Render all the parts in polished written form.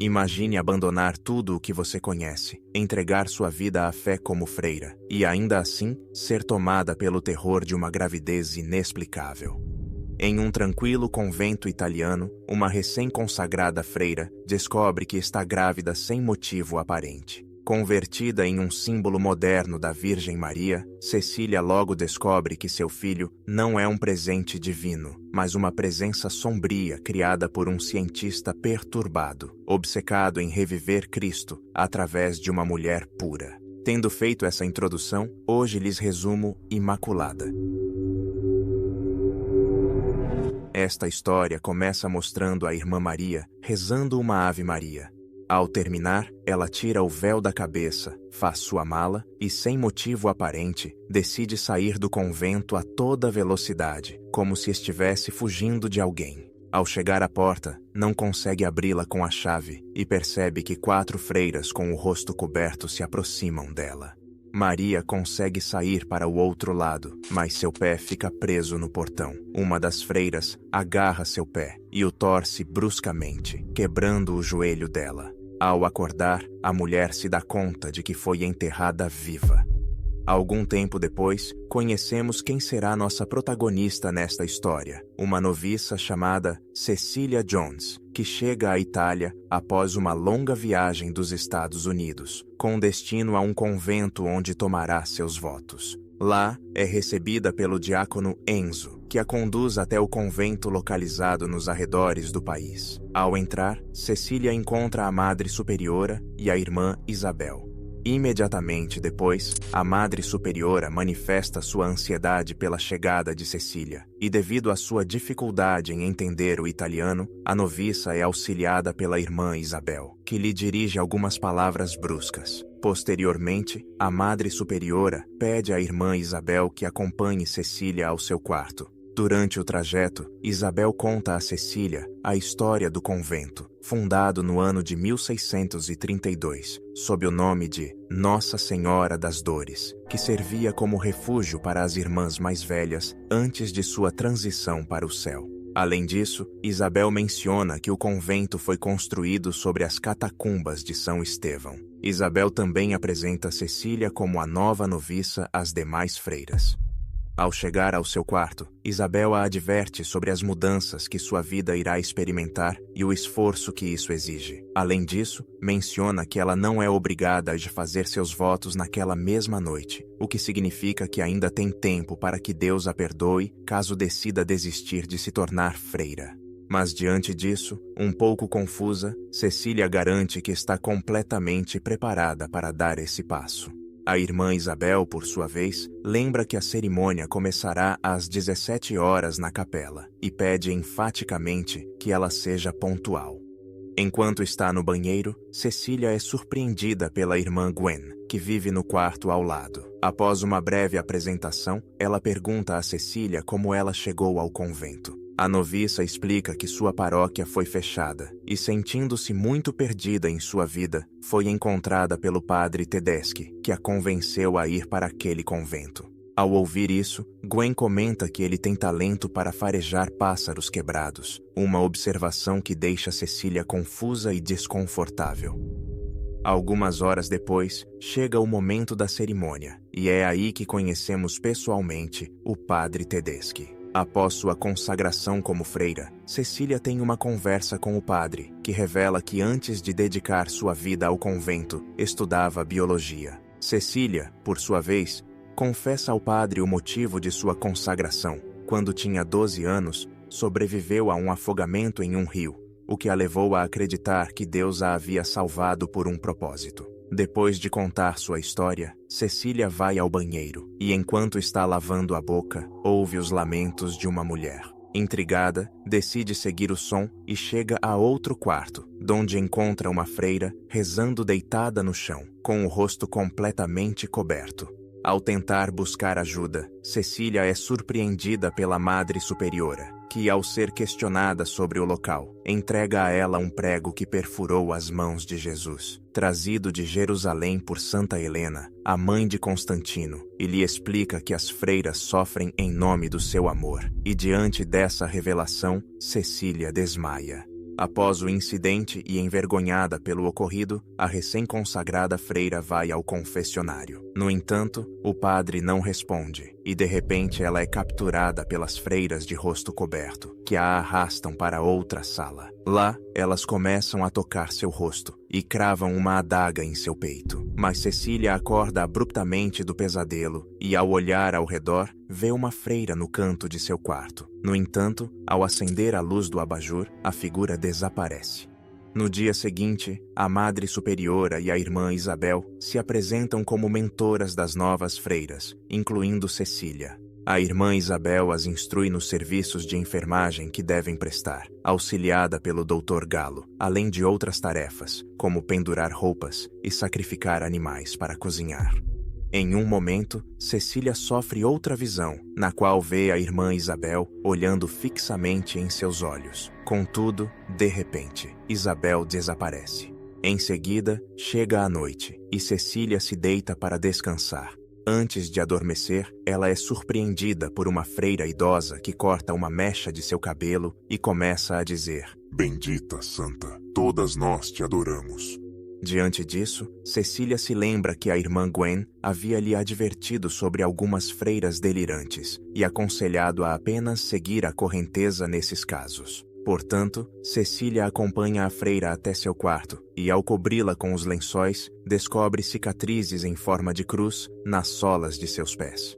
Imagine abandonar tudo o que você conhece, entregar sua vida à fé como freira, e ainda assim, ser tomada pelo terror de uma gravidez inexplicável. Em um tranquilo convento italiano, uma recém-consagrada freira descobre que está grávida sem motivo aparente. Convertida em um símbolo moderno da Virgem Maria, Cecília logo descobre que seu filho não é um presente divino, mas uma presença sombria criada por um cientista perturbado, obcecado em reviver Cristo através de uma mulher pura. Tendo feito essa introdução, hoje lhes resumo Imaculada. Esta história começa mostrando a irmã Maria rezando uma Ave Maria. Ao terminar, ela tira o véu da cabeça, faz sua mala e, sem motivo aparente, decide sair do convento a toda velocidade, como se estivesse fugindo de alguém. Ao chegar à porta, não consegue abri-la com a chave e percebe que 4 freiras com o rosto coberto se aproximam dela. Maria consegue sair para o outro lado, mas seu pé fica preso no portão. Uma das freiras agarra seu pé e o torce bruscamente, quebrando o joelho dela. Ao acordar, a mulher se dá conta de que foi enterrada viva. Algum tempo depois, conhecemos quem será nossa protagonista nesta história, uma noviça chamada Cecília Jones, que chega à Itália após uma longa viagem dos Estados Unidos, com destino a um convento onde tomará seus votos. Lá, é recebida pelo diácono Enzo, que a conduz até o convento localizado nos arredores do país. Ao entrar, Cecília encontra a Madre Superiora e a irmã Isabel. Imediatamente depois, a Madre Superiora manifesta sua ansiedade pela chegada de Cecília, e devido à sua dificuldade em entender o italiano, a noviça é auxiliada pela irmã Isabel, que lhe dirige algumas palavras bruscas. Posteriormente, a Madre Superiora pede à irmã Isabel que acompanhe Cecília ao seu quarto. Durante o trajeto, Isabel conta a Cecília a história do convento, fundado no ano de 1632, sob o nome de Nossa Senhora das Dores, que servia como refúgio para as irmãs mais velhas antes de sua transição para o céu. Além disso, Isabel menciona que o convento foi construído sobre as catacumbas de São Estevão. Isabel também apresenta Cecília como a nova noviça às demais freiras. Ao chegar ao seu quarto, Isabel a adverte sobre as mudanças que sua vida irá experimentar e o esforço que isso exige. Além disso, menciona que ela não é obrigada a fazer seus votos naquela mesma noite, o que significa que ainda tem tempo para que Deus a perdoe caso decida desistir de se tornar freira. Mas diante disso, um pouco confusa, Cecília garante que está completamente preparada para dar esse passo. A irmã Isabel, por sua vez, lembra que a cerimônia começará às 17 horas na capela e pede enfaticamente que ela seja pontual. Enquanto está no banheiro, Cecília é surpreendida pela irmã Gwen, que vive no quarto ao lado. Após uma breve apresentação, ela pergunta a Cecília como ela chegou ao convento. A noviça explica que sua paróquia foi fechada e, sentindo-se muito perdida em sua vida, foi encontrada pelo padre Tedeschi, que a convenceu a ir para aquele convento. Ao ouvir isso, Gwen comenta que ele tem talento para farejar pássaros quebrados, uma observação que deixa Cecília confusa e desconfortável. Algumas horas depois, chega o momento da cerimônia, e é aí que conhecemos pessoalmente o padre Tedeschi. Após sua consagração como freira, Cecília tem uma conversa com o padre, que revela que antes de dedicar sua vida ao convento, estudava biologia. Cecília, por sua vez, confessa ao padre o motivo de sua consagração. Quando tinha 12 anos, sobreviveu a um afogamento em um rio, o que a levou a acreditar que Deus a havia salvado por um propósito. Depois de contar sua história, Cecília vai ao banheiro e, enquanto está lavando a boca, ouve os lamentos de uma mulher. Intrigada, decide seguir o som e chega a outro quarto, onde encontra uma freira rezando deitada no chão, com o rosto completamente coberto. Ao tentar buscar ajuda, Cecília é surpreendida pela Madre Superiora, que, ao ser questionada sobre o local, entrega a ela um prego que perfurou as mãos de Jesus, trazido de Jerusalém por Santa Helena, a mãe de Constantino, e lhe explica que as freiras sofrem em nome do seu amor. E diante dessa revelação, Cecília desmaia. Após o incidente e envergonhada pelo ocorrido, a recém-consagrada freira vai ao confessionário. No entanto, o padre não responde, e de repente ela é capturada pelas freiras de rosto coberto, que a arrastam para outra sala. Lá, elas começam a tocar seu rosto e cravam uma adaga em seu peito. Mas Cecília acorda abruptamente do pesadelo e, ao olhar ao redor, vê uma freira no canto de seu quarto. No entanto, ao acender a luz do abajur, a figura desaparece. No dia seguinte, a Madre Superiora e a irmã Isabel se apresentam como mentoras das novas freiras, incluindo Cecília. A irmã Isabel as instrui nos serviços de enfermagem que devem prestar, auxiliada pelo Dr. Galo, além de outras tarefas, como pendurar roupas e sacrificar animais para cozinhar. Em um momento, Cecília sofre outra visão, na qual vê a irmã Isabel olhando fixamente em seus olhos. Contudo, de repente, Isabel desaparece. Em seguida, chega a noite, e Cecília se deita para descansar. Antes de adormecer, ela é surpreendida por uma freira idosa que corta uma mecha de seu cabelo e começa a dizer: Bendita Santa, todas nós te adoramos. Diante disso, Cecília se lembra que a irmã Gwen havia lhe advertido sobre algumas freiras delirantes e aconselhado a apenas seguir a correnteza nesses casos. Portanto, Cecília acompanha a freira até seu quarto e, ao cobri-la com os lençóis, descobre cicatrizes em forma de cruz nas solas de seus pés.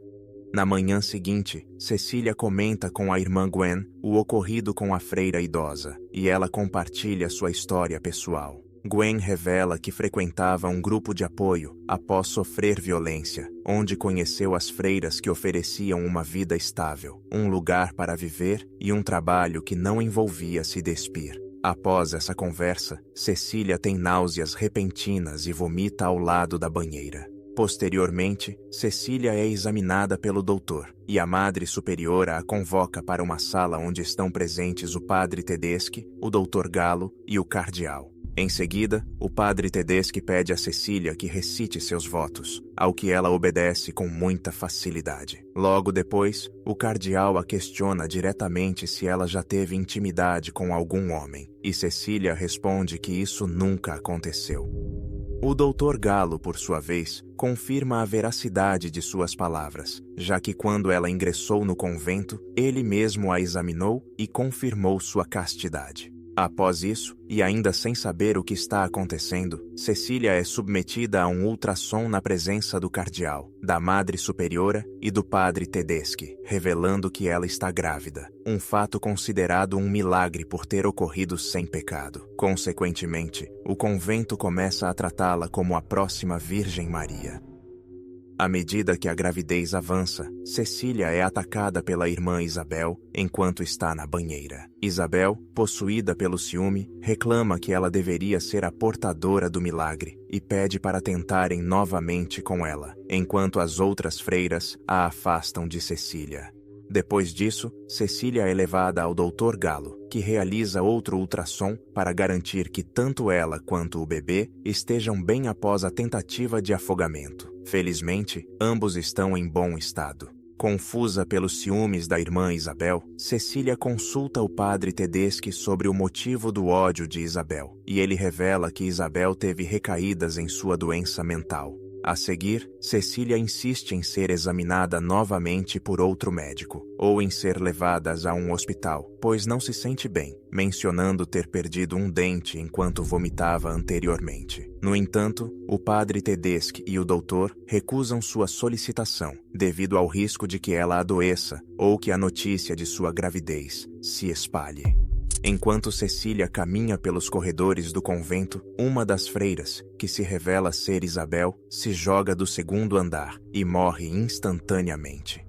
Na manhã seguinte, Cecília comenta com a irmã Gwen o ocorrido com a freira idosa, e ela compartilha sua história pessoal. Gwen revela que frequentava um grupo de apoio após sofrer violência, onde conheceu as freiras que ofereciam uma vida estável, um lugar para viver e um trabalho que não envolvia se despir. Após essa conversa, Cecília tem náuseas repentinas e vomita ao lado da banheira. Posteriormente, Cecília é examinada pelo doutor, e a Madre Superiora a convoca para uma sala onde estão presentes o Padre Tedeschi, o Dr. Galo e o Cardeal. Em seguida, o Padre Tedeschi pede a Cecília que recite seus votos, ao que ela obedece com muita facilidade. Logo depois, o Cardeal a questiona diretamente se ela já teve intimidade com algum homem, e Cecília responde que isso nunca aconteceu. O Dr. Galo, por sua vez, confirma a veracidade de suas palavras, já que quando ela ingressou no convento, ele mesmo a examinou e confirmou sua castidade. Após isso, e ainda sem saber o que está acontecendo, Cecília é submetida a um ultrassom na presença do cardeal, da Madre Superiora e do Padre Tedeschi, revelando que ela está grávida, um fato considerado um milagre por ter ocorrido sem pecado. Consequentemente, o convento começa a tratá-la como a próxima Virgem Maria. À medida que a gravidez avança, Cecília é atacada pela irmã Isabel enquanto está na banheira. Isabel, possuída pelo ciúme, reclama que ela deveria ser a portadora do milagre e pede para tentarem novamente com ela, enquanto as outras freiras a afastam de Cecília. Depois disso, Cecília é levada ao Dr. Galo, que realiza outro ultrassom para garantir que tanto ela quanto o bebê estejam bem após a tentativa de afogamento. Felizmente, ambos estão em bom estado. Confusa pelos ciúmes da irmã Isabel, Cecília consulta o Padre Tedeschi sobre o motivo do ódio de Isabel, e ele revela que Isabel teve recaídas em sua doença mental. A seguir, Cecília insiste em ser examinada novamente por outro médico, ou em ser levadas a um hospital, pois não se sente bem, mencionando ter perdido um dente enquanto vomitava anteriormente. No entanto, o Padre Tedeschi e o doutor recusam sua solicitação, devido ao risco de que ela adoeça ou que a notícia de sua gravidez se espalhe. Enquanto Cecília caminha pelos corredores do convento, uma das freiras, que se revela ser Isabel, se joga do segundo andar e morre instantaneamente.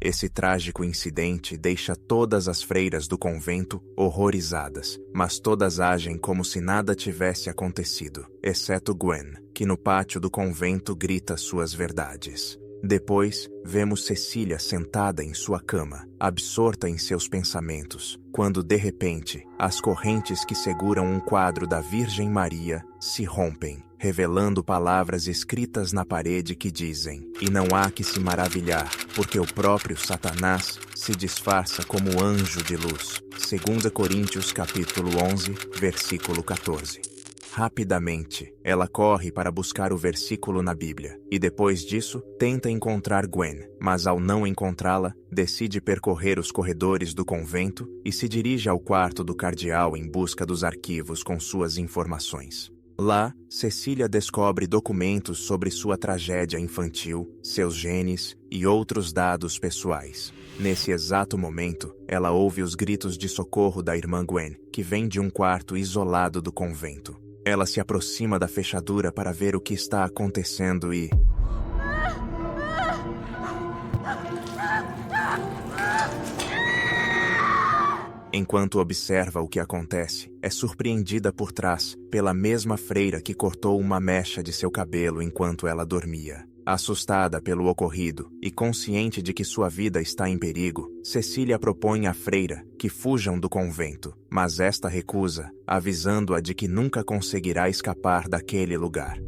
Esse trágico incidente deixa todas as freiras do convento horrorizadas, mas todas agem como se nada tivesse acontecido, exceto Gwen, que no pátio do convento grita suas verdades. Depois, vemos Cecília sentada em sua cama, absorta em seus pensamentos, quando de repente, as correntes que seguram um quadro da Virgem Maria se rompem, revelando palavras escritas na parede que dizem: "E não há que se maravilhar, porque o próprio Satanás se disfarça como anjo de luz." 2 Coríntios capítulo 11, versículo 14. Rapidamente, ela corre para buscar o versículo na Bíblia, e depois disso, tenta encontrar Gwen, mas ao não encontrá-la, decide percorrer os corredores do convento e se dirige ao quarto do cardeal em busca dos arquivos com suas informações. Lá, Cecília descobre documentos sobre sua tragédia infantil, seus genes e outros dados pessoais. Nesse exato momento, ela ouve os gritos de socorro da irmã Gwen, que vem de um quarto isolado do convento. Ela se aproxima da fechadura para ver o que está acontecendo e... Enquanto observa o que acontece, é surpreendida por trás pela mesma freira que cortou uma mecha de seu cabelo enquanto ela dormia. Assustada pelo ocorrido e consciente de que sua vida está em perigo, Cecília propõe à freira que fujam do convento, mas esta recusa, avisando-a de que nunca conseguirá escapar daquele lugar.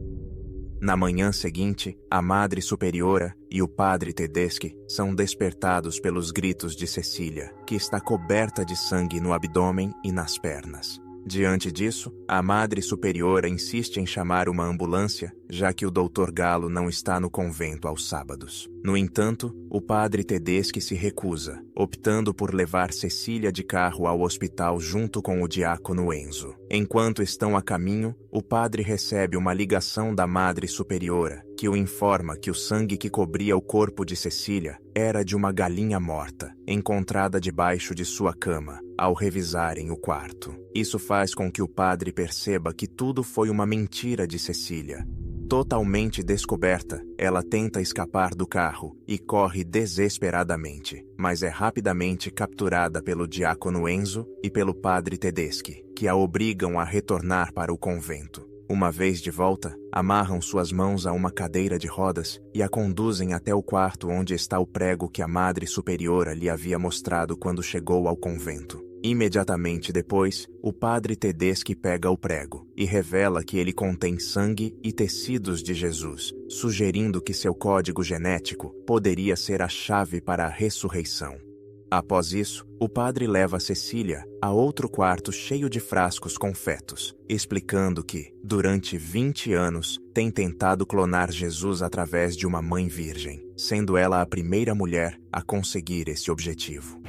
Na manhã seguinte, a Madre Superiora e o Padre Tedeschi são despertados pelos gritos de Cecília, que está coberta de sangue no abdômen e nas pernas. Diante disso, a Madre Superiora insiste em chamar uma ambulância, já que o Dr. Galo não está no convento aos sábados. No entanto, o Padre Tedeschi se recusa, optando por levar Cecília de carro ao hospital junto com o diácono Enzo. Enquanto estão a caminho, o padre recebe uma ligação da Madre Superiora, que o informa que o sangue que cobria o corpo de Cecília era de uma galinha morta, encontrada debaixo de sua cama, ao revisarem o quarto. Isso faz com que o padre perceba que tudo foi uma mentira de Cecília. Totalmente descoberta, ela tenta escapar do carro e corre desesperadamente, mas é rapidamente capturada pelo diácono Enzo e pelo padre Tedeschi, que a obrigam a retornar para o convento. Uma vez de volta, amarram suas mãos a uma cadeira de rodas e a conduzem até o quarto onde está o prego que a Madre Superiora lhe havia mostrado quando chegou ao convento. Imediatamente depois, o padre Tedeschi pega o prego e revela que ele contém sangue e tecidos de Jesus, sugerindo que seu código genético poderia ser a chave para a ressurreição. Após isso, o padre leva Cecília a outro quarto cheio de frascos com fetos, explicando que, durante 20 anos, tem tentado clonar Jesus através de uma mãe virgem, sendo ela a primeira mulher a conseguir esse objetivo.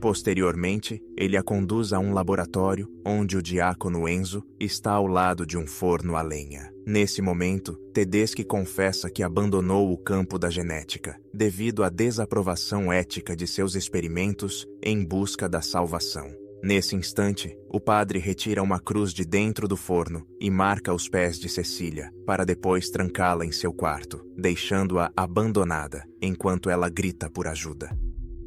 Posteriormente, ele a conduz a um laboratório, onde o diácono Enzo está ao lado de um forno a lenha. Nesse momento, Tedeschi confessa que abandonou o campo da genética, devido à desaprovação ética de seus experimentos em busca da salvação. Nesse instante, o padre retira uma cruz de dentro do forno e marca os pés de Cecília, para depois trancá-la em seu quarto, deixando-a abandonada, enquanto ela grita por ajuda.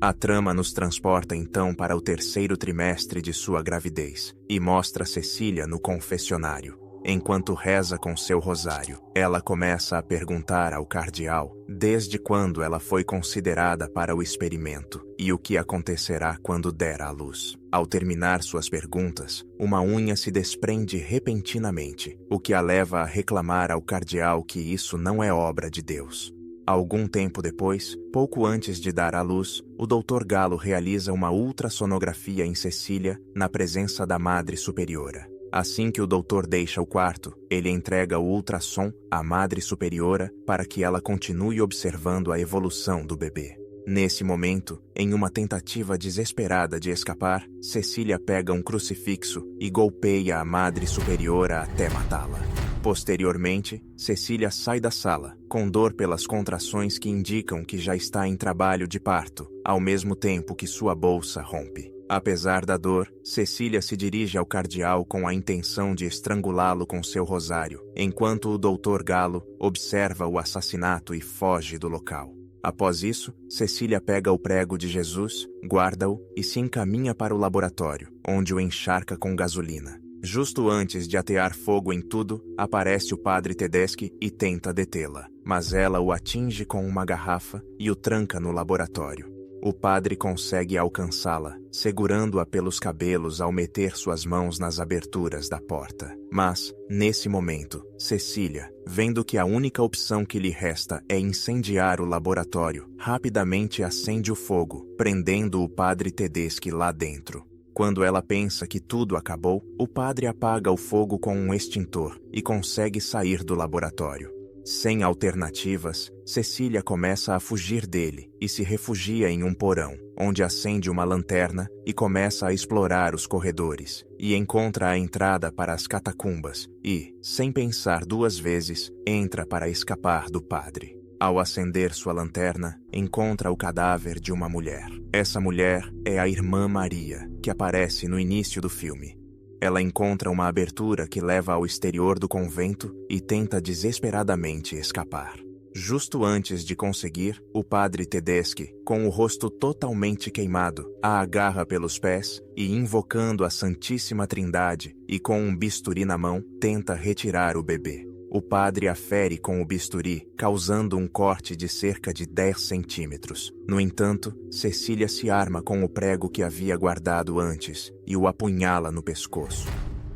A trama nos transporta então para o terceiro trimestre de sua gravidez e mostra Cecília no confessionário. Enquanto reza com seu rosário, ela começa a perguntar ao cardeal desde quando ela foi considerada para o experimento e o que acontecerá quando der à luz. Ao terminar suas perguntas, uma unha se desprende repentinamente, o que a leva a reclamar ao cardeal que isso não é obra de Deus. Algum tempo depois, pouco antes de dar à luz, o Dr. Galo realiza uma ultrassonografia em Cecília na presença da Madre Superiora. Assim que o doutor deixa o quarto, ele entrega o ultrassom à Madre Superiora para que ela continue observando a evolução do bebê. Nesse momento, em uma tentativa desesperada de escapar, Cecília pega um crucifixo e golpeia a Madre Superiora até matá-la. Posteriormente, Cecília sai da sala, com dor pelas contrações que indicam que já está em trabalho de parto, ao mesmo tempo que sua bolsa rompe. Apesar da dor, Cecília se dirige ao cardeal com a intenção de estrangulá-lo com seu rosário, enquanto o Dr. Galo observa o assassinato e foge do local. Após isso, Cecília pega o prego de Jesus, guarda-o e se encaminha para o laboratório, onde o encharca com gasolina. Justo antes de atear fogo em tudo, aparece o padre Tedeschi e tenta detê-la, mas ela o atinge com uma garrafa e o tranca no laboratório. O padre consegue alcançá-la, segurando-a pelos cabelos ao meter suas mãos nas aberturas da porta. Mas, nesse momento, Cecília, vendo que a única opção que lhe resta é incendiar o laboratório, rapidamente acende o fogo, prendendo o padre Tedeschi lá dentro. Quando ela pensa que tudo acabou, o padre apaga o fogo com um extintor e consegue sair do laboratório. Sem alternativas, Cecília começa a fugir dele e se refugia em um porão, onde acende uma lanterna e começa a explorar os corredores, e encontra a entrada para as catacumbas e, sem pensar duas vezes, entra para escapar do padre. Ao acender sua lanterna, encontra o cadáver de uma mulher. Essa mulher é a Irmã Maria, que aparece no início do filme. Ela encontra uma abertura que leva ao exterior do convento e tenta desesperadamente escapar. Justo antes de conseguir, o padre Tedeschi, com o rosto totalmente queimado, a agarra pelos pés e, invocando a Santíssima Trindade e com um bisturi na mão, tenta retirar o bebê. O padre a fere com o bisturi, causando um corte de cerca de 10 centímetros. No entanto, Cecília se arma com o prego que havia guardado antes e o apunhala no pescoço,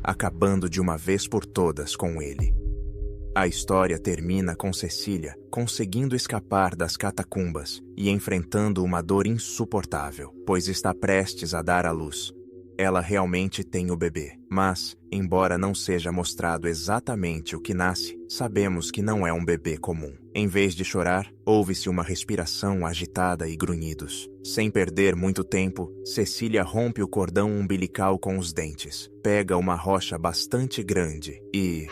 acabando de uma vez por todas com ele. A história termina com Cecília conseguindo escapar das catacumbas e enfrentando uma dor insuportável, pois está prestes a dar à luz. Ela realmente tem o bebê, mas, embora não seja mostrado exatamente o que nasce, sabemos que não é um bebê comum. Em vez de chorar, ouve-se uma respiração agitada e grunhidos. Sem perder muito tempo, Cecília rompe o cordão umbilical com os dentes, pega uma rocha bastante grande e...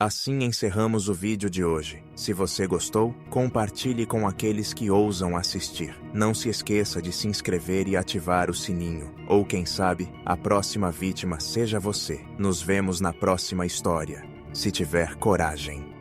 Assim encerramos o vídeo de hoje. Se você gostou, compartilhe com aqueles que ousam assistir. Não se esqueça de se inscrever e ativar o sininho. Ou quem sabe, a próxima vítima seja você. Nos vemos na próxima história. Se tiver coragem.